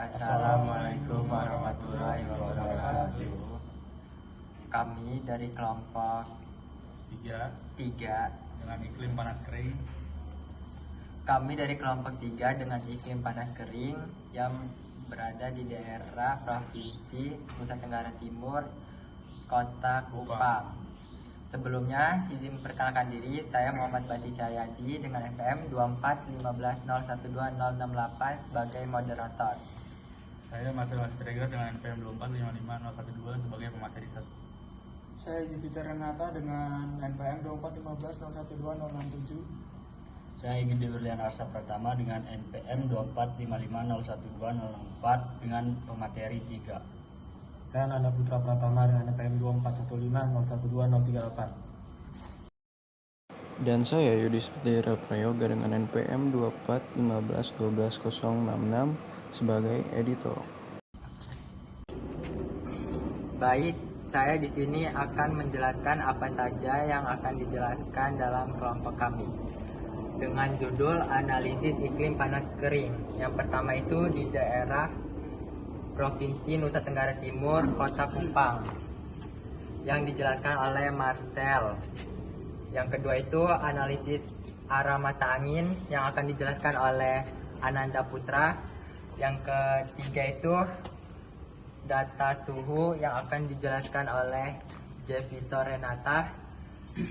Assalamualaikum warahmatullahi wabarakatuh. Kami dari kelompok 3 dengan iklim panas kering. Kami dari kelompok 3 dengan iklim panas kering yang berada di daerah Provinsi Nusa Tenggara Timur, Kota Kupang. Sebelumnya, izin memperkenalkan diri, saya Muhammad Badi Cahyadi dengan NPM 24150120068 sebagai moderator. Saya Mas Treger dengan NPM 2455012 sebagai pemateri 1. Saya Jupiter Renata dengan NPM 24150120067. Saya Ingin Wirlian Arsa Pratama dengan NPM 245512004 dengan pemateri 3. Saya Nanda Putra Pratama dengan NPM 24150120038. Dan saya Yudi Sudira Prayoga dengan NPM 241512066 sebagai editor. Baik, saya di sini akan menjelaskan apa saja yang akan dijelaskan dalam kelompok kami. Dengan judul analisis iklim panas kering. Yang pertama itu di daerah Provinsi Nusa Tenggara Timur, Kota Kupang, yang dijelaskan oleh Marcel. Yang kedua itu analisis arah mata angin yang akan dijelaskan oleh Ananda Putra. Yang ketiga itu data suhu yang akan dijelaskan oleh Jevito Renata.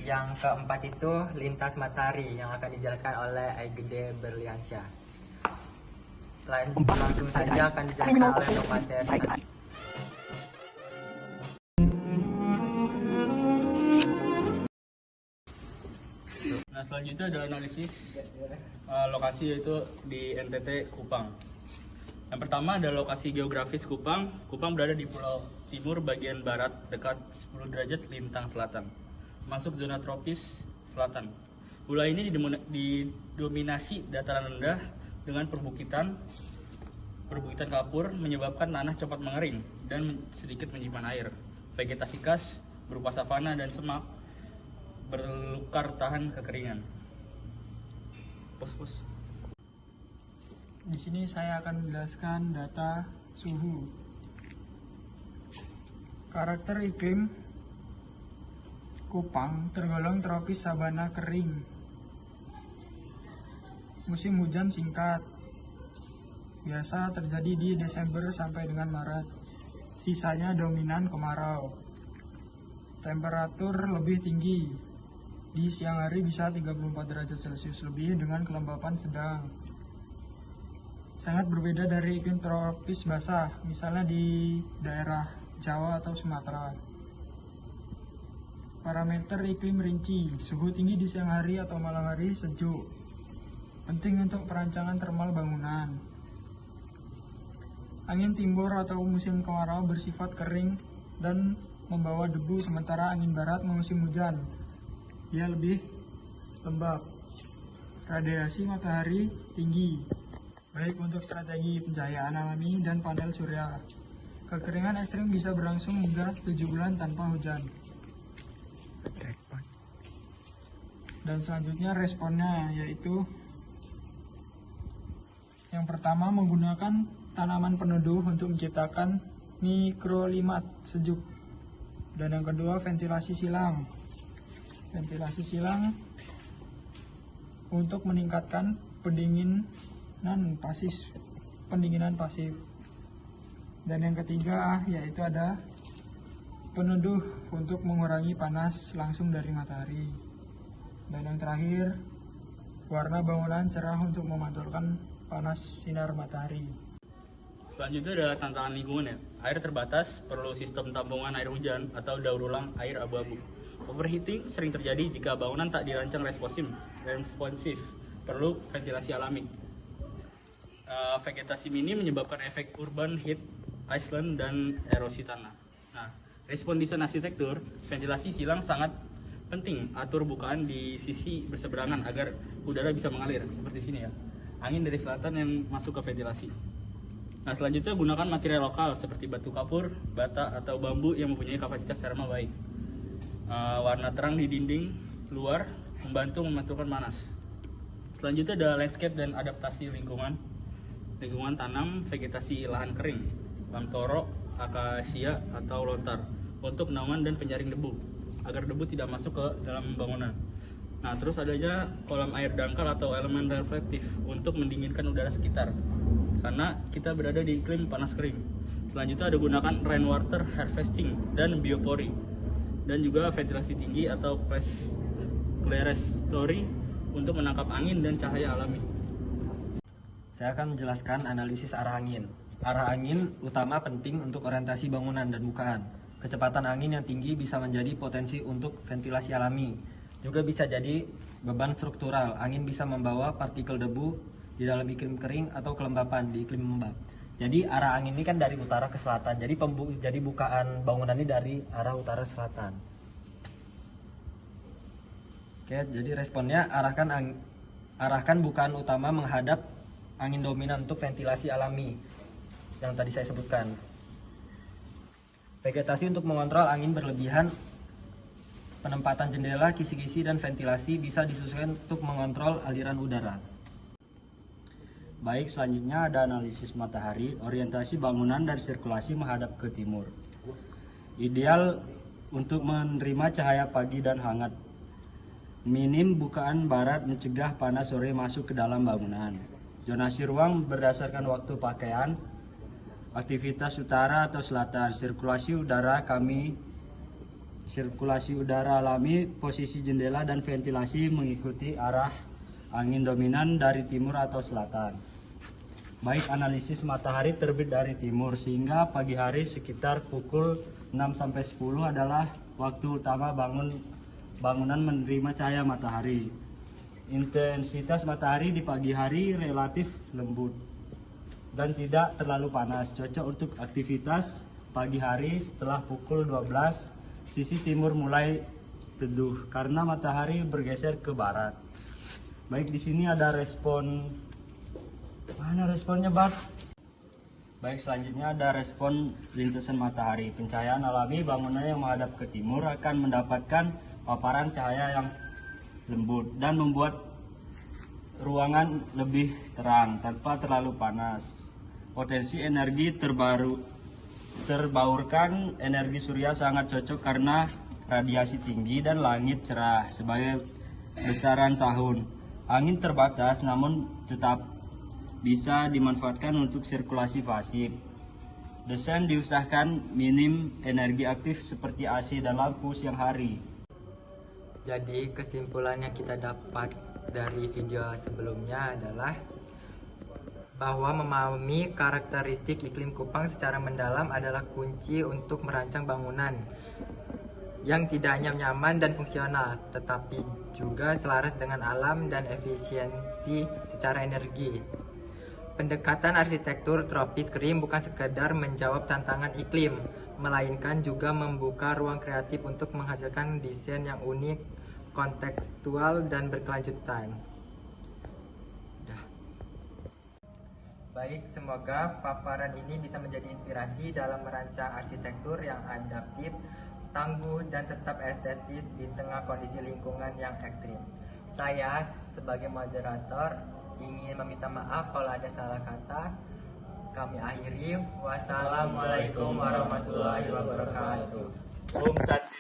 Yang keempat itu lintas matahari yang akan dijelaskan oleh Aigede Berliansyah. Langsung saja akan dijelaskan oleh pemateri. Nah, selanjutnya ada analisis lokasi, yaitu di NTT Kupang. Yang pertama ada lokasi geografis Kupang. Kupang berada di Pulau Timur bagian barat dekat 10 derajat lintang selatan, masuk zona tropis selatan. Pulau ini didominasi dataran rendah dengan perbukitan kapur, menyebabkan tanah cepat mengering dan sedikit menyimpan air. Vegetasi khas berupa savana dan semak berlukar tahan kekeringan. Pos. Di sini saya akan menjelaskan data suhu. Karakter iklim Kupang tergolong tropis sabana kering. Musim hujan singkat, biasa terjadi di Desember sampai dengan Maret. Sisanya dominan kemarau. Temperatur lebih tinggi. Di siang hari bisa 34 derajat Celcius lebih dengan kelembapan sedang. Sangat berbeda dari iklim tropis basah, misalnya di daerah Jawa atau Sumatera. Parameter iklim rinci, suhu tinggi di siang hari atau malam hari sejuk. Penting untuk perancangan termal bangunan. Angin timur atau musim kemarau bersifat kering dan membawa debu, sementara angin barat musim hujan. Dia lebih lembab. Radiasi matahari tinggi, baik untuk strategi pencahayaan alami dan panel surya. Kekeringan ekstrim bisa berlangsung hingga 7 bulan tanpa hujan. Dan selanjutnya responnya, yaitu yang pertama menggunakan tanaman peneduh untuk menciptakan mikroklimat sejuk. Dan yang kedua ventilasi silang. Ventilasi silang untuk meningkatkan pendinginan pasif. Dan yang ketiga yaitu ada peneduh untuk mengurangi panas langsung dari matahari. Dan yang terakhir, warna bangunan cerah untuk memantulkan panas sinar matahari. Selanjutnya ada tantangan lingkungan ya. Air terbatas, perlu sistem tampungan air hujan atau daur ulang air abu-abu. Overheating sering terjadi jika bangunan tak dirancang responsif, perlu ventilasi alami. Vegetasi minim menyebabkan efek urban heat island dan erosi tanah. Nah, respon desain arsitektur, ventilasi silang sangat penting. Atur bukaan di sisi berseberangan agar udara bisa mengalir, seperti sini ya. Angin dari selatan yang masuk ke ventilasi. Nah, selanjutnya gunakan material lokal seperti batu kapur, bata, atau bambu yang mempunyai kapasitas termal baik. Warna terang di dinding luar membantu memantulkan panas. Selanjutnya ada landscape dan adaptasi lingkungan. Lingkungan tanam vegetasi lahan kering, lamtoro, akasia atau lontar untuk naungan dan penyaring debu agar debu tidak masuk ke dalam bangunan. Nah, terus adanya kolam air dangkal atau elemen reflektif untuk mendinginkan udara sekitar karena kita berada di iklim panas kering. Selanjutnya ada gunakan rainwater harvesting dan biopori dan juga ventilasi tinggi atau clerestory untuk menangkap angin dan cahaya alami. Saya akan menjelaskan analisis arah angin. Arah angin utama penting untuk orientasi bangunan dan bukaan. Kecepatan angin yang tinggi bisa menjadi potensi untuk ventilasi alami. Juga bisa jadi beban struktural. Angin bisa membawa partikel debu di dalam iklim kering atau kelembapan di iklim lembab. Jadi arah angin ini kan dari utara ke selatan. Jadi bukaan bangunan ini dari arah utara selatan. Oke, jadi responnya arahkan bukaan utama menghadap angin dominan untuk ventilasi alami yang tadi saya sebutkan. Vegetasi untuk mengontrol angin berlebihan. Penempatan jendela, kisi-kisi, dan ventilasi bisa disesuaikan untuk mengontrol aliran udara. Baik, selanjutnya ada analisis matahari, orientasi bangunan dan sirkulasi menghadap ke timur. Ideal untuk menerima cahaya pagi dan hangat. Minim bukaan barat mencegah panas sore masuk ke dalam bangunan. Zonasi ruang berdasarkan waktu pakaian, aktivitas utara atau selatan, sirkulasi udara alami, posisi jendela dan ventilasi mengikuti arah angin dominan dari timur atau selatan. Baik, analisis matahari terbit dari timur sehingga pagi hari sekitar pukul 6-10 adalah waktu utama bangunan menerima cahaya matahari. Intensitas matahari di pagi hari relatif lembut dan tidak terlalu panas, cocok untuk aktivitas pagi hari. Setelah pukul 12, sisi timur mulai teduh karena matahari bergeser ke barat. Baik, di sini ada respon. Mana responnya, Bart? Baik, selanjutnya ada respon lintasan matahari. Pencahayaan alami bangunan yang menghadap ke timur akan mendapatkan paparan cahaya yang lembut dan membuat ruangan lebih terang tanpa terlalu panas. Potensi energi terbaurkan energi surya sangat cocok karena radiasi tinggi dan langit cerah sebagai besaran tahun. Angin terbatas namun tetap bisa dimanfaatkan untuk sirkulasi pasif. Desain diusahakan minim energi aktif seperti AC dan lampu siang hari. Jadi kesimpulan yang kita dapat dari video sebelumnya adalah bahwa memahami karakteristik iklim Kupang secara mendalam adalah kunci untuk merancang bangunan yang tidak hanya nyaman dan fungsional, tetapi juga selaras dengan alam dan efisiensi secara energi. Pendekatan arsitektur tropis kering bukan sekedar menjawab tantangan iklim, melainkan juga membuka ruang kreatif untuk menghasilkan desain yang unik, kontekstual, dan berkelanjutan. Baik, semoga paparan ini bisa menjadi inspirasi dalam merancang arsitektur yang adaptif, tangguh, dan tetap estetis di tengah kondisi lingkungan yang ekstrim. Saya sebagai moderator ingin meminta maaf kalau ada salah kata. Kami akhiri. Wassalamualaikum warahmatullahi wabarakatuh. Om Santi.